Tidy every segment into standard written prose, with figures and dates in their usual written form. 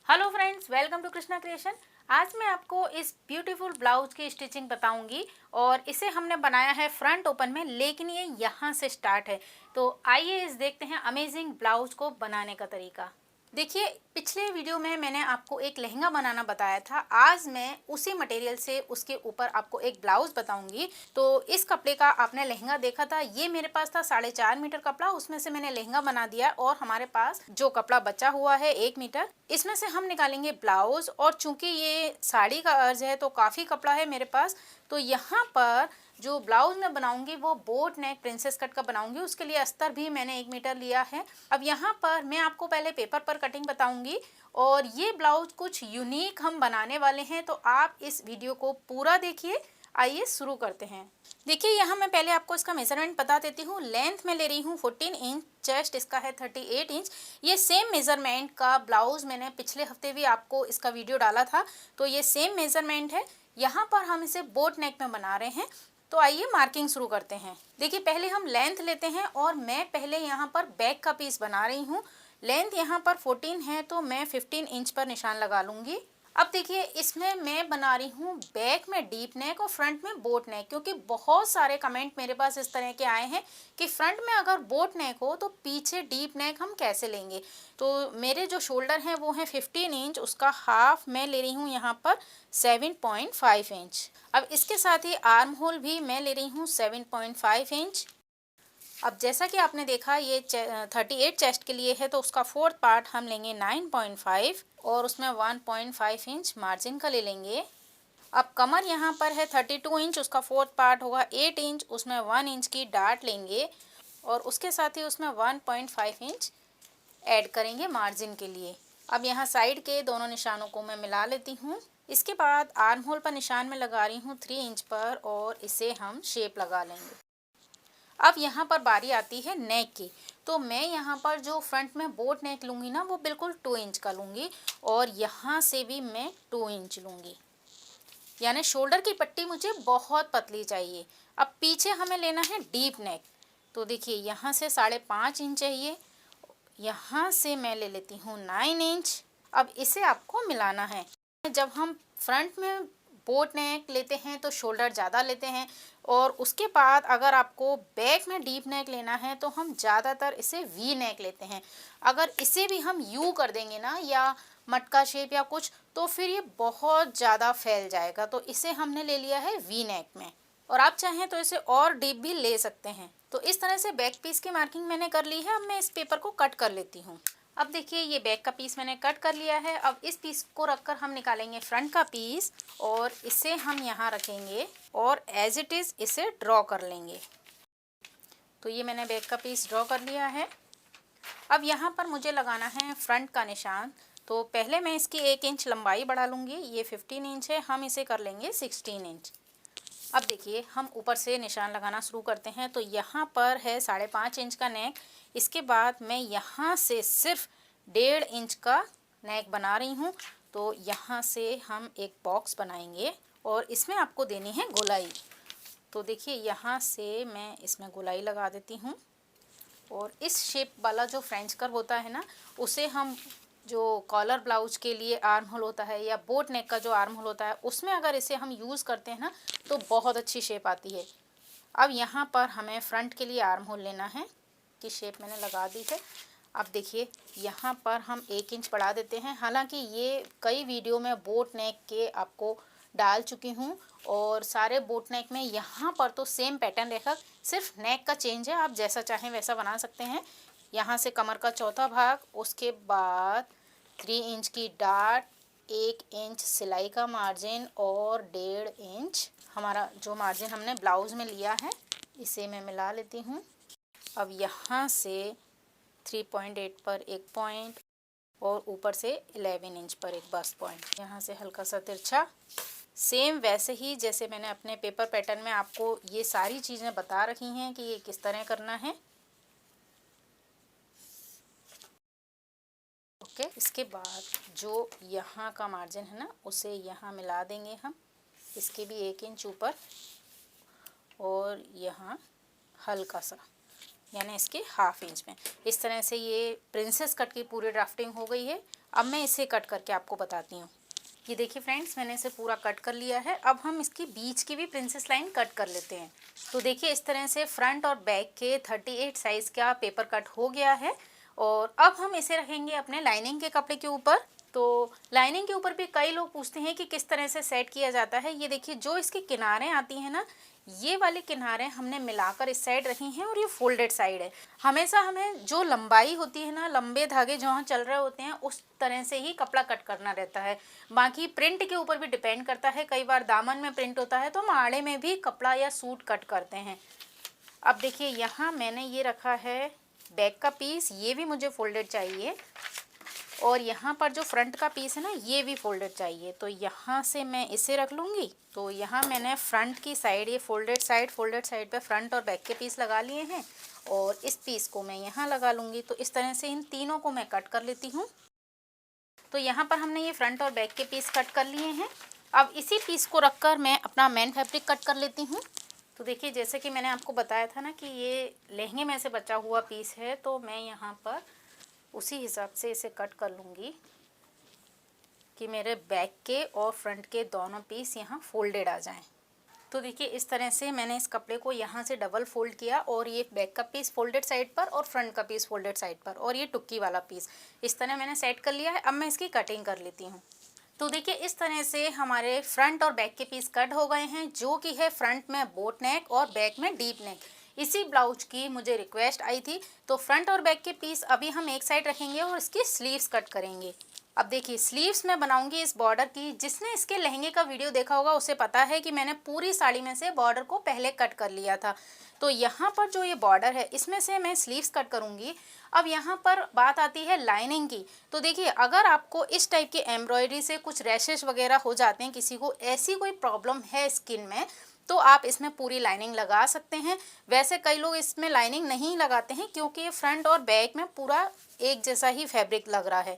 Hello friends, welcome to Krishna creation. आज मैं आपको इस ब्यूटीफुल ब्लाउज की स्टिचिंग बताऊंगी और इसे हमने बनाया है फ्रंट ओपन में, लेकिन ये यहाँ से स्टार्ट है। तो आइए इस देखते हैं अमेजिंग ब्लाउज को बनाने का तरीका। देखिए, पिछले वीडियो में मैंने आपको एक लहंगा बनाना बताया था। आज मैं उसी मटेरियल से उसके ऊपर आपको एक ब्लाउज बताऊंगी। तो इस कपड़े का आपने लहंगा देखा था, ये मेरे पास था 4.5 मीटर कपड़ा, उसमें से मैंने लहंगा बना दिया और हमारे पास जो कपड़ा बचा हुआ है 1 मीटर, इसमें से हम निकालेंगे ब्लाउज। और चूंकि ये साड़ी का अर्ज है तो काफ़ी कपड़ा है मेरे पास, तो यहाँ पर जो ब्लाउज मैं बनाऊंगी वो बोट नेक प्रिंसेस कट का बनाऊंगी। उसके लिए अस्तर भी मैंने 1 मीटर लिया है। अब यहाँ पर मैं आपको पहले पेपर पर कटिंग बताऊंगी और ये ब्लाउज कुछ यूनिक हम बनाने वाले हैं, तो आप इस वीडियो को पूरा देखिए। आइए शुरू करते हैं। देखिए, यहाँ मैं पहले आपको इसका मेजरमेंट बता देती हूँ। लेंथ में ले रही हूँ 14 इंच, चेस्ट इसका है 38 इंच। ये सेम मेजरमेंट का ब्लाउज मैंने पिछले हफ्ते भी आपको इसका वीडियो डाला था, तो ये सेम मेजरमेंट है। यहाँ पर हम इसे बोट नेक में बना रहे हैं, तो आइए मार्किंग शुरू करते हैं। देखिए, पहले हम लेंथ लेते हैं और मैं पहले यहाँ पर बैक का पीस बना रही हूँ। लेंथ यहाँ पर 14 है तो मैं 15 इंच पर निशान लगा लूँगी। अब देखिए, इसमें मैं बना रही हूँ बैक में डीप नेक और फ्रंट में बोट नेक, क्योंकि बहुत सारे कमेंट मेरे पास इस तरह के आए हैं कि फ्रंट में अगर बोट नेक हो तो पीछे डीप नेक हम कैसे लेंगे। तो मेरे जो शोल्डर हैं वो हैं 15 इंच, उसका हाफ मैं ले रही हूँ यहाँ पर 7.5 इंच। अब इसके साथ ही आर्म होल भी मैं ले रही हूँ 7.5 इंच। अब जैसा कि आपने देखा ये 38 चेस्ट के लिए है, तो उसका फोर्थ पार्ट हम लेंगे 9.5 और उसमें 1.5 इंच मार्जिन का ले लेंगे। अब कमर यहाँ पर है 32 इंच, उसका फोर्थ पार्ट होगा 8 इंच, उसमें 1 इंच की डार्ट लेंगे और उसके साथ ही उसमें 1.5 इंच ऐड करेंगे मार्जिन के लिए। अब यहाँ साइड के दोनों निशानों को मैं मिला लेती हूँ। इसके बाद आर्म होल पर निशान में लगा रही हूँ 3 इंच पर और इसे हम शेप लगा लेंगे। अब यहाँ पर बारी आती है नेक की, तो मैं यहाँ पर जो फ्रंट में बोट नेक लूँगी ना, वो बिल्कुल 2 इंच का लूँगी और यहाँ से भी मैं 2 इंच लूँगी, यानी शोल्डर की पट्टी मुझे बहुत पतली चाहिए। अब पीछे हमें लेना है डीप नेक, तो देखिए यहाँ से 5.5 इंच चाहिए, यहाँ से मैं ले लेती हूँ 9 इंच। अब इसे आपको मिलाना है। जब हम फ्रंट में बोट नेक लेते हैं तो शोल्डर ज़्यादा लेते हैं, और उसके बाद अगर आपको बैक में डीप नेक लेना है तो हम ज़्यादातर इसे वी नेक लेते हैं। अगर इसे भी हम यू कर देंगे ना, या मटका शेप या कुछ, तो फिर ये बहुत ज़्यादा फैल जाएगा। तो इसे हमने ले लिया है वी नेक में, और आप चाहें तो इसे और डीप भी ले सकते हैं। तो इस तरह से बैक पीस की मार्किंग मैंने कर ली है। अब मैं इस पेपर को कट कर लेती हूँ। अब देखिए, ये बैक का पीस मैंने कट कर लिया है। अब इस पीस को रखकर हम निकालेंगे फ्रंट का पीस और इसे हम यहाँ रखेंगे और एज इट इज़ इसे ड्रॉ कर लेंगे। तो ये मैंने बैक का पीस ड्रॉ कर लिया है। अब यहाँ पर मुझे लगाना है फ्रंट का निशान, तो पहले मैं इसकी 1 इंच लंबाई बढ़ा लूँगी। ये 15 इंच है, हम इसे कर लेंगे 16 इंच। अब देखिए, हम ऊपर से निशान लगाना शुरू करते हैं। तो यहाँ पर है 5.5 इंच का नेक। इसके बाद मैं यहाँ से सिर्फ 1.5 इंच का नेक बना रही हूँ। तो यहाँ से हम एक बॉक्स बनाएंगे और इसमें आपको देनी है गोलाई। तो देखिए, यहाँ से मैं इसमें गोलाई लगा देती हूँ और इस शेप वाला जो फ्रेंच कर्व होता है ना, उसे हम जो कॉलर ब्लाउज के लिए आर्म होल होता है या बोट नेक का जो आर्म होल होता है, उसमें अगर इसे हम यूज़ करते हैं ना, तो बहुत अच्छी शेप आती है। अब यहाँ पर हमें फ्रंट के लिए आर्म होल लेना है, कि शेप मैंने लगा दी है। अब देखिए, यहाँ पर हम 1 इंच बढ़ा देते हैं। हालांकि ये कई वीडियो में बोट नेक के आपको डाल चुकी हूँ और सारे बोट नेक में यहाँ पर तो सेम पैटर्न रहेगा, सिर्फ नेक का चेंज है। आप जैसा चाहें वैसा बना सकते हैं। यहाँ से कमर का चौथा भाग, उसके बाद 3 इंच की डार्ट, 1 इंच सिलाई का मार्जिन और 1.5 इंच हमारा जो मार्जिन हमने ब्लाउज में लिया है, इसे मैं मिला लेती हूँ। अब यहाँ से 3.8 पर एक पॉइंट और ऊपर से 11 इंच पर एक बस्ट पॉइंट, यहाँ से हल्का सा तिरछा। सेम वैसे ही जैसे मैंने अपने पेपर पैटर्न में आपको ये सारी चीज़ें बता रखी हैं कि ये किस तरह करना है। ओके, इसके बाद जो यहाँ का मार्जिन है ना, उसे यहाँ मिला देंगे हम, इसके भी 1 इंच ऊपर और यहाँ हल्का सा, यानी इसके हाफ इंच में। इस तरह से ये प्रिंसेस कट की पूरी ड्राफ्टिंग हो गई है। अब मैं इसे कट करके आपको बताती हूँ। ये देखिए फ्रेंड्स, मैंने इसे पूरा कट कर लिया है। अब हम इसकी बीच की भी प्रिंसेस लाइन कट कर लेते हैं। तो देखिए इस तरह से फ्रंट और बैक के 38 साइज़ का पेपर कट हो गया है। और अब हम इसे रखेंगे अपने लाइनिंग के कपड़े के ऊपर। तो लाइनिंग के ऊपर भी कई लोग पूछते हैं कि किस तरह से सेट किया जाता है। ये देखिए जो इसकी किनारें आती हैं ना, ये वाली किनारें हमने मिलाकर इस साइड रखी हैं और ये फोल्डेड साइड है। हमेशा हमें जो लंबाई होती है ना, लंबे धागे जहाँ चल रहे होते हैं उस तरह से ही कपड़ा कट करना रहता है। बाकी प्रिंट के ऊपर भी डिपेंड करता है। कई बार दामन में प्रिंट होता है तो हम आड़े में भी कपड़ा या सूट कट करते हैं। अब देखिए यहाँ मैंने ये रखा है बैक का पीस, ये भी मुझे फोल्डेड चाहिए। और यहाँ पर जो फ्रंट का पीस है ना, ये भी फोल्डेड चाहिए। तो यहाँ से मैं इसे रख लूँगी। तो यहाँ मैंने फ्रंट की साइड, ये फोल्डेड साइड पे फ्रंट और बैक के पीस लगा लिए हैं और इस पीस को मैं यहाँ लगा लूँगी। तो इस तरह से इन तीनों को मैं कट कर लेती हूँ। तो यहाँ पर हमने ये फ्रंट और बैक के पीस कट कर लिए हैं। अब इसी पीस को रखकर मैं अपना मेन फैब्रिक कट कर लेती हूँ। तो देखिए जैसे कि मैंने आपको बताया था ना कि ये लहंगे में से बचा हुआ पीस है, तो मैं यहाँ पर उसी हिसाब से इसे कट कर लूँगी कि मेरे बैक के और फ्रंट के दोनों पीस यहाँ फोल्डेड आ जाएं। तो देखिए इस तरह से मैंने इस कपड़े को यहाँ से डबल फोल्ड किया और ये बैक का पीस फोल्डेड साइड पर और फ्रंट का पीस फोल्डेड साइड पर और ये टुक्की वाला पीस इस तरह मैंने सेट कर लिया है। अब मैं इसकी कटिंग कर लेती हूँ। तो देखिए इस तरह से हमारे फ्रंट और बैक के पीस कट हो गए हैं, जो कि है फ्रंट में बोट नेक और बैक में डीप नेक। इसी ब्लाउज की मुझे रिक्वेस्ट आई थी। तो फ्रंट और बैक के पीस अभी हम एक साइड रखेंगे और इसकी स्लीव्स कट करेंगे। अब देखिए स्लीव्स मैं बनाऊंगी इस बॉर्डर की। जिसने इसके लहंगे का वीडियो देखा होगा उसे पता है कि मैंने पूरी साड़ी में से बॉर्डर को पहले कट कर लिया था। तो यहाँ पर जो ये बॉर्डर है इसमें से मैं स्लीव्स कट करूँगी। अब यहाँ पर बात आती है लाइनिंग की। तो देखिए अगर आपको इस टाइप की एम्ब्रॉयडरी से कुछ रैशेस वगैरह हो जाते हैं, किसी को ऐसी कोई प्रॉब्लम है स्किन में, तो आप इसमें पूरी लाइनिंग लगा सकते हैं। वैसे कई लोग इसमें लाइनिंग नहीं लगाते हैं क्योंकि ये फ्रंट और बैक में पूरा एक जैसा ही फैब्रिक लग रहा है।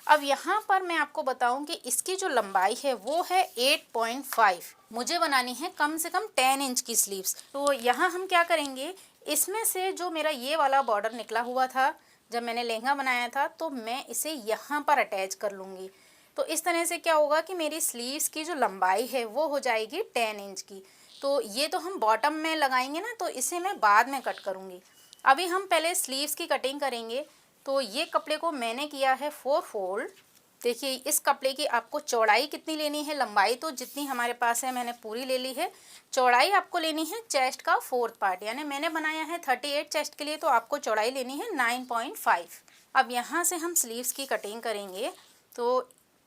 अब यहाँ पर मैं आपको बताऊं कि इसकी जो लंबाई है वो है 8.5। मुझे बनानी है कम से कम 10 इंच की स्लीव्स। तो यहाँ हम क्या करेंगे, इसमें से जो मेरा ये वाला बॉर्डर निकला हुआ था जब मैंने लहंगा बनाया था, तो मैं इसे यहाँ पर अटैच कर लूँगी। तो इस तरह से क्या होगा कि मेरी स्लीव्स की जो लंबाई है वो हो जाएगी 10 इंच की। तो ये तो हम बॉटम में लगाएंगे ना, तो इसे मैं बाद में कट करूँगी। अभी हम पहले स्लीव्स की कटिंग करेंगे। तो ये कपड़े को मैंने किया है 4 फोल्ड। देखिए इस कपड़े की आपको चौड़ाई कितनी लेनी है, लंबाई तो जितनी हमारे पास है मैंने पूरी ले ली है। चौड़ाई आपको लेनी है चेस्ट का 4th पार्ट, यानी मैंने बनाया है 38 चेस्ट के लिए, तो आपको चौड़ाई लेनी है 9.5। अब यहाँ से हम स्लीव्स की कटिंग करेंगे। तो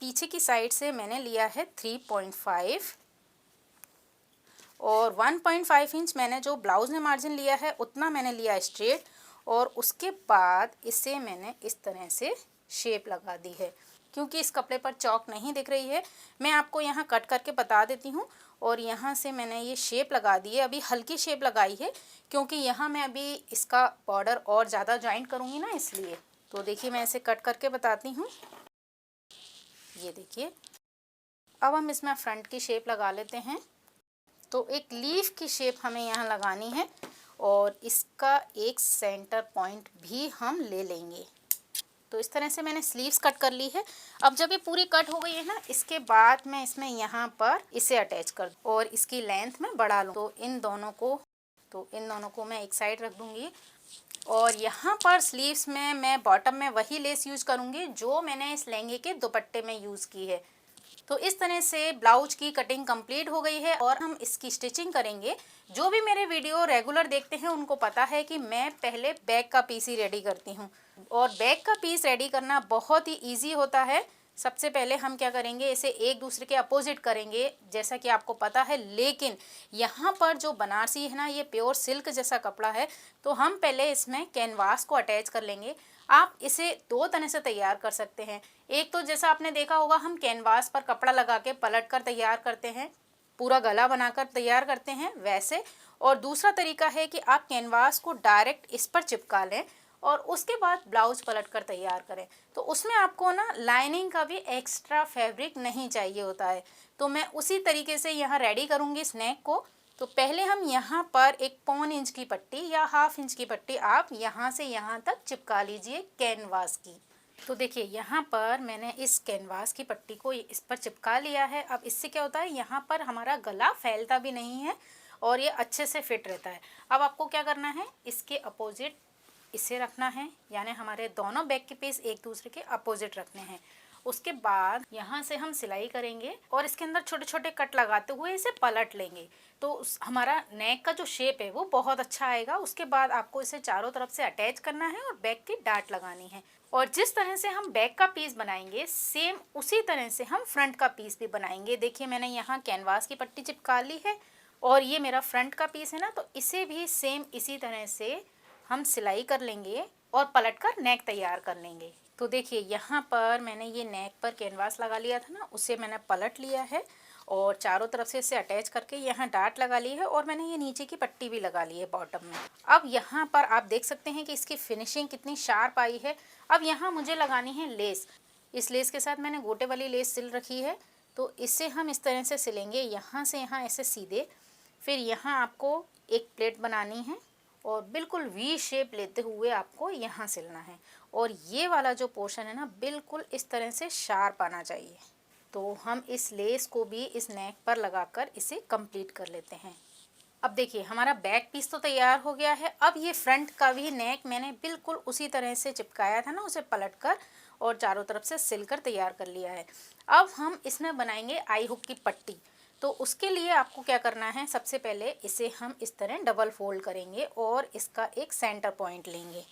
पीछे की साइड से मैंने लिया है 3.5 और 1.5 इंच मैंने जो ब्लाउज में मार्जिन लिया है उतना मैंने लिया स्ट्रेट। और उसके बाद इसे मैंने इस तरह से शेप लगा दी है। क्योंकि इस कपड़े पर चौक नहीं दिख रही है, मैं आपको यहाँ कट करके बता देती हूँ। और यहाँ से मैंने ये शेप लगा दी है। अभी हल्की शेप लगाई है क्योंकि यहाँ मैं अभी इसका बॉर्डर और ज़्यादा जॉइंट करूँगी ना, इसलिए। तो देखिए मैं इसे कट करके बताती हूँ। ये देखिए अब हम इसमें फ्रंट की शेप लगा लेते हैं। तो एक लीफ की शेप हमें यहाँ लगानी है और इसका एक सेंटर पॉइंट भी हम ले लेंगे। तो इस तरह से मैंने स्लीव्स कट कर ली है। अब जब ये पूरी कट हो गई है ना, इसके बाद मैं इसमें यहाँ पर इसे अटैच कर दूँ और इसकी लेंथ में बढ़ा लूँ। तो इन दोनों को मैं एक साइड रख दूँगी। और यहाँ पर स्लीव्स में मैं बॉटम में वही लेस यूज़ करूँगी जो मैंने इस लहंगे के दुपट्टे में यूज़ की है। तो इस तरह से ब्लाउज की कटिंग कंप्लीट हो गई है और हम इसकी स्टिचिंग करेंगे। जो भी मेरे वीडियो रेगुलर देखते हैं उनको पता है कि मैं पहले बैक का पीस ही रेडी करती हूँ और बैक का पीस रेडी करना बहुत ही इजी होता है। सबसे पहले हम क्या करेंगे, इसे एक दूसरे के अपोजिट करेंगे जैसा कि आपको पता है। लेकिन यहाँ पर जो बनारसी है ना, ये प्योर सिल्क जैसा कपड़ा है, तो हम पहले इसमें कैनवास को अटैच कर लेंगे। आप इसे दो तरह से तैयार कर सकते हैं। एक तो जैसा आपने देखा होगा हम कैनवास पर कपड़ा लगा के पलट कर तैयार करते हैं, पूरा गला बनाकर तैयार करते हैं वैसे। और दूसरा तरीका है कि आप कैनवास को डायरेक्ट इस पर चिपका लें और उसके बाद ब्लाउज पलट कर तैयार करें। तो उसमें आपको ना लाइनिंग का भी एक्स्ट्रा फैब्रिक नहीं चाहिए होता है। तो मैं उसी तरीके से यहाँ रेडी करूँगी इस नेक को। तो पहले हम यहाँ पर एक 1.25 इंच की पट्टी या 1/2 इंच की पट्टी आप यहाँ से यहाँ तक चिपका लीजिए कैनवास की। तो देखिए यहाँ पर मैंने इस कैनवास की पट्टी को इस पर चिपका लिया है। अब इससे क्या होता है, यहाँ पर हमारा गला फैलता भी नहीं है और ये अच्छे से फिट रहता है। अब आपको क्या करना है, इसके अपोजिट इसे रखना है, यानी हमारे दोनों बैक के पीस एक दूसरे के अपोजिट रखने हैं। उसके बाद यहाँ से हम सिलाई करेंगे और इसके अंदर छोटे छोटे कट लगाते हुए इसे पलट लेंगे, तो हमारा नेक का जो शेप है वो बहुत अच्छा आएगा। उसके बाद आपको इसे चारों तरफ से अटैच करना है और बैक की डाट लगानी है। और जिस तरह से हम बैक का पीस बनाएंगे सेम उसी तरह से हम फ्रंट का पीस भी बनाएंगे। देखिए मैंने यहाँ कैनवास की पट्टी चिपका ली है और ये मेरा फ्रंट का पीस है ना, तो इसे भी सेम इसी तरह से हम सिलाई कर लेंगे और पलटकर नेक तैयार कर लेंगे। तो देखिए यहाँ पर मैंने ये नेक पर कैनवास लगा लिया था ना, उसे मैंने पलट लिया है और चारों तरफ से इसे अटैच करके यहाँ डाट लगा ली है और मैंने ये नीचे की पट्टी भी लगा ली है बॉटम में। अब यहाँ पर आप देख सकते हैं कि इसकी फिनिशिंग कितनी शार्प आई है। अब यहाँ मुझे लगानी है लेस। इस लेस के साथ मैंने गोटे वाली लेस सिल रखी है, तो इसे हम इस तरह से सिलेंगे, यहाँ से यहाँ ऐसे सीधे। फिर यहाँ आपको एक प्लेट बनानी है और बिल्कुल वी शेप लेते हुए आपको यहाँ सिलना है और ये वाला जो पोर्शन है ना बिल्कुल इस तरह से शार्प आना चाहिए। तो हम इस लेस को भी इस नेक पर लगाकर इसे कंप्लीट कर लेते हैं। अब देखिए हमारा बैक पीस तो तैयार हो गया है। अब ये फ्रंट का भी नेक मैंने बिल्कुल उसी तरह से चिपकाया था ना, उसे पलटकर और चारों तरफ से सिलकर तैयार कर लिया है। अब हम इसमें बनाएंगे आई हुक की पट्टी। तो उसके लिए आपको क्या करना है, सबसे पहले इसे हम इस तरह डबल फोल्ड करेंगे और इसका एक सेंटर पॉइंट लेंगे।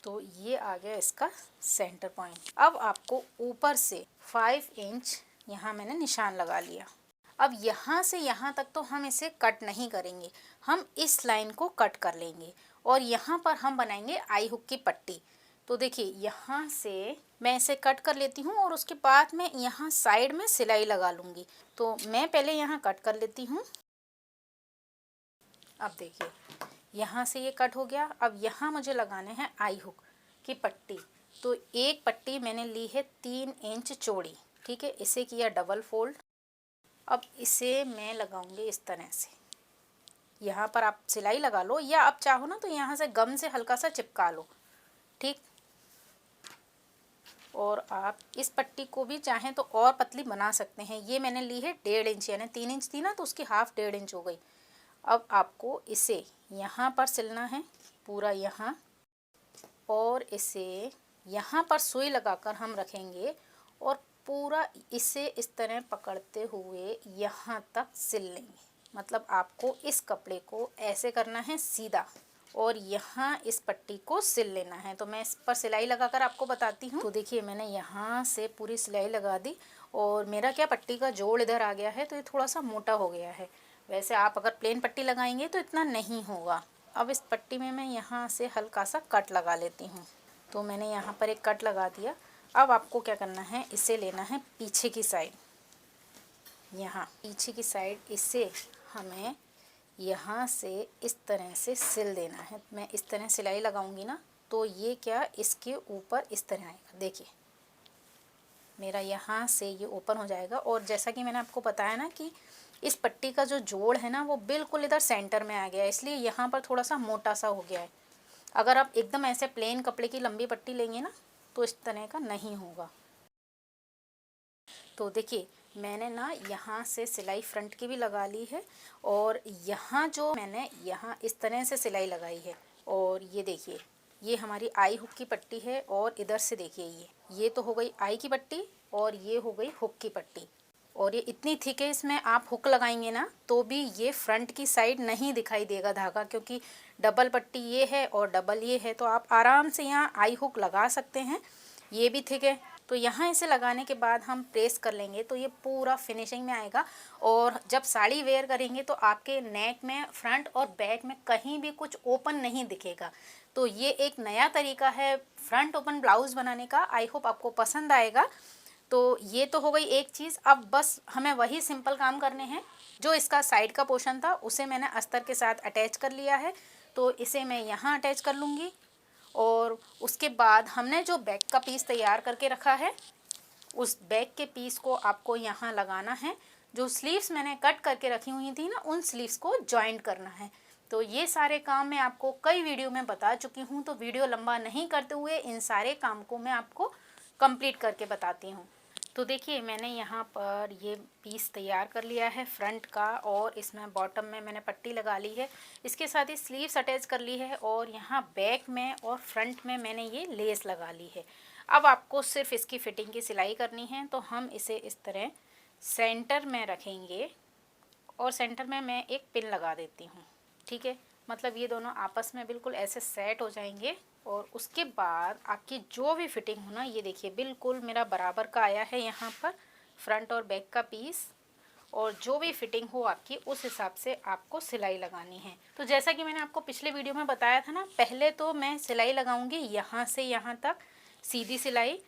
तो ये आ गया इसका सेंटर पॉइंट। अब आपको ऊपर से 5 इंच यहाँ मैंने निशान लगा लिया। अब यहाँ से यहाँ तक तो हम इसे कट नहीं करेंगे, हम इस लाइन को कट कर लेंगे और यहाँ पर हम बनाएंगे आई हुक की पट्टी। तो देखिए यहाँ से मैं इसे कट कर लेती हूँ और उसके बाद मैं यहाँ साइड में सिलाई लगा लूँगी। तो मैं पहले यहाँ कट कर लेती हूँ। अब देखिए यहाँ से ये कट हो गया। अब यहाँ मुझे लगाने हैं आई हुक की पट्टी। तो एक पट्टी मैंने ली है 3 इंच चौड़ी, ठीक है। इसे किया डबल फोल्ड। अब इसे मैं लगाऊंगी इस तरह से। यहाँ पर आप सिलाई लगा लो या आप चाहो ना तो यहाँ से गम से हल्का सा चिपका लो, ठीक। और आप इस पट्टी को भी चाहें तो और पतली बना सकते हैं। ये मैंने ली है 1.5 इंच, यानी 3 इंच थी ना तो उसकी हाफ 1.5 इंच हो गई। अब आपको इसे यहाँ पर सिलना है पूरा यहाँ, और इसे यहाँ पर सुई लगाकर हम रखेंगे और पूरा इसे इस तरह पकड़ते हुए यहाँ तक सिल लेंगे। मतलब आपको इस कपड़े को ऐसे करना है सीधा और यहाँ इस पट्टी को सिल लेना है। तो मैं इस पर सिलाई लगाकर आपको बताती हूँ। तो देखिए मैंने यहाँ से पूरी सिलाई लगा दी और मेरा क्या पट्टी का जोड़ इधर आ गया है, तो ये थोड़ा सा मोटा हो गया है। वैसे आप अगर प्लेन पट्टी लगाएंगे तो इतना नहीं होगा। अब इस पट्टी में मैं यहाँ से हल्का सा कट लगा लेती हूँ। तो मैंने यहाँ पर एक कट लगा दिया। अब आपको क्या करना है, इसे लेना है पीछे की साइड, यहाँ पीछे की साइड इसे हमें यहाँ से इस तरह से सिल देना है। मैं इस तरह सिलाई लगाऊंगी ना तो ये क्या इसके ऊपर इस तरह आएगा। देखिए मेरा यहाँ से ये ओपन हो जाएगा और जैसा कि मैंने आपको बताया ना कि इस पट्टी का जो जोड़ है ना वो बिल्कुल इधर सेंटर में आ गया है, इसलिए यहाँ पर थोड़ा सा मोटा सा हो गया है। अगर आप एकदम ऐसे प्लेन कपड़े की लंबी पट्टी लेंगे ना तो इस तरह का नहीं होगा। तो देखिए मैंने ना यहाँ से सिलाई फ्रंट की भी लगा ली है और यहाँ जो मैंने यहाँ इस तरह से सिलाई लगाई है। और ये देखिए ये हमारी आई हुक की पट्टी है और इधर से देखिए ये तो हो गई आई की पट्टी और ये हो गई हुक की पट्टी। और ये इतनी थिक है, इसमें आप हुक लगाएंगे ना तो भी ये फ्रंट की साइड नहीं दिखाई देगा धागा, क्योंकि डबल पट्टी ये है और डबल ये है। तो आप आराम से यहाँ आई हुक लगा सकते हैं। ये भी थिक है तो यहाँ इसे लगाने के बाद हम प्रेस कर लेंगे तो ये पूरा फिनिशिंग में आएगा। और जब साड़ी वेयर करेंगे तो आपके नेक में फ्रंट और बैक में कहीं भी कुछ ओपन नहीं दिखेगा। तो ये एक नया तरीका है फ्रंट ओपन ब्लाउज़ बनाने का। आई होप आपको पसंद आएगा। तो ये तो हो गई एक चीज़। अब बस हमें वही सिंपल काम करने हैं। जो इसका साइड का पोर्शन था उसे मैंने अस्तर के साथ अटैच कर लिया है, तो इसे मैं यहाँ अटैच कर लूँगी। और उसके बाद हमने जो बैक का पीस तैयार करके रखा है उस बैक के पीस को आपको यहाँ लगाना है। जो स्लीव्स मैंने कट करके रखी हुई थी ना उन स्लीव्स को जॉइंट करना है। तो ये सारे काम मैं आपको कई वीडियो में बता चुकी हूँ, तो वीडियो लंबा नहीं करते हुए इन सारे काम को मैं आपको कंप्लीट करके बताती हूँ। तो देखिए मैंने यहाँ पर ये पीस तैयार कर लिया है फ्रंट का, और इसमें बॉटम में मैंने पट्टी लगा ली है, इसके साथ ही स्लीव्स अटैच कर ली है, और यहाँ बैक में और फ्रंट में मैंने ये लेस लगा ली है। अब आपको सिर्फ इसकी फिटिंग की सिलाई करनी है। तो हम इसे इस तरह सेंटर में रखेंगे और सेंटर में मैं एक पिन लगा देती हूँ, ठीक है। मतलब ये दोनों आपस में बिल्कुल ऐसे सेट हो जाएंगे, और उसके बाद आपकी जो भी फिटिंग हो ना, ये देखिए बिल्कुल मेरा बराबर का आया है यहाँ पर फ्रंट और बैक का पीस, और जो भी फिटिंग हो आपकी उस हिसाब से आपको सिलाई लगानी है। तो जैसा कि मैंने आपको पिछले वीडियो में बताया था ना, पहले तो मैं सिलाई लगाऊंगी यहाँ से यहाँ तक सीधी सिलाई,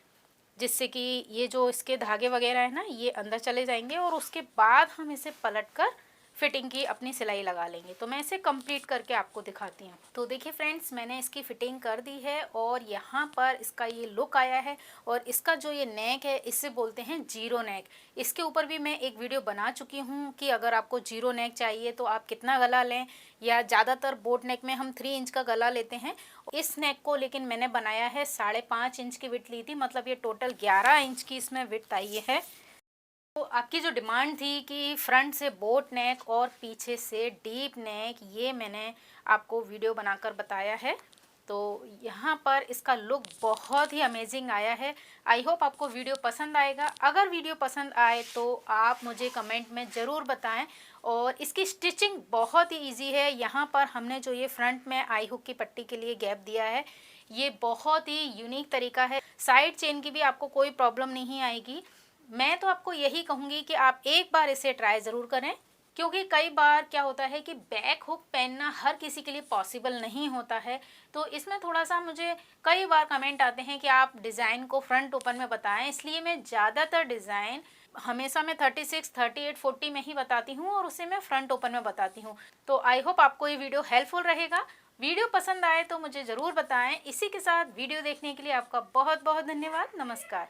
जिससे कि ये जो इसके धागे वगैरह है ना ये अंदर चले जाएंगे, और उसके बाद हम इसे पलटकर फिटिंग की अपनी सिलाई लगा लेंगे। तो मैं इसे कंप्लीट करके आपको दिखाती हूँ। तो देखिए फ्रेंड्स, मैंने इसकी फिटिंग कर दी है, और यहाँ पर इसका ये लुक आया है। और इसका जो ये नेक है इसे बोलते हैं जीरो नेक। इसके ऊपर भी मैं एक वीडियो बना चुकी हूँ कि अगर आपको जीरो नेक चाहिए तो आप कितना गला लें, या ज़्यादातर बोट नेक में हम 3 इंच का गला लेते हैं। इस नेक को लेकिन मैंने बनाया है 5.5 इंच की विड्थ ली थी, मतलब ये टोटल 11 इंच की इसमें विड्थ आई है। तो आपकी जो डिमांड थी कि फ्रंट से बोट नेक और पीछे से डीप नेक, ये मैंने आपको वीडियो बनाकर बताया है। तो यहाँ पर इसका लुक बहुत ही अमेजिंग आया है। आई होप आपको वीडियो पसंद आएगा। अगर वीडियो पसंद आए तो आप मुझे कमेंट में ज़रूर बताएं। और इसकी स्टिचिंग बहुत ही इजी है। यहाँ पर हमने जो ये फ्रंट में आई हुक की पट्टी के लिए गैप दिया है, ये बहुत ही यूनिक तरीका है। साइड चेन की भी आपको कोई प्रॉब्लम नहीं आएगी। मैं तो आपको यही कहूँगी कि आप एक बार इसे ट्राई ज़रूर करें, क्योंकि कई बार क्या होता है कि बैक हुक पहनना हर किसी के लिए पॉसिबल नहीं होता है। तो इसमें थोड़ा सा मुझे कई बार कमेंट आते हैं कि आप डिज़ाइन को फ्रंट ओपन में बताएं, इसलिए मैं ज़्यादातर डिज़ाइन हमेशा मैं 36, 38, 40 में ही बताती हूँ, और उसे मैं फ्रंट ओपन में बताती हूँ। तो आई होप आपको ये वीडियो हेल्पफुल रहेगा। वीडियो पसंद आए तो मुझे ज़रूर बताएं। इसी के साथ वीडियो देखने के लिए आपका बहुत बहुत धन्यवाद। नमस्कार।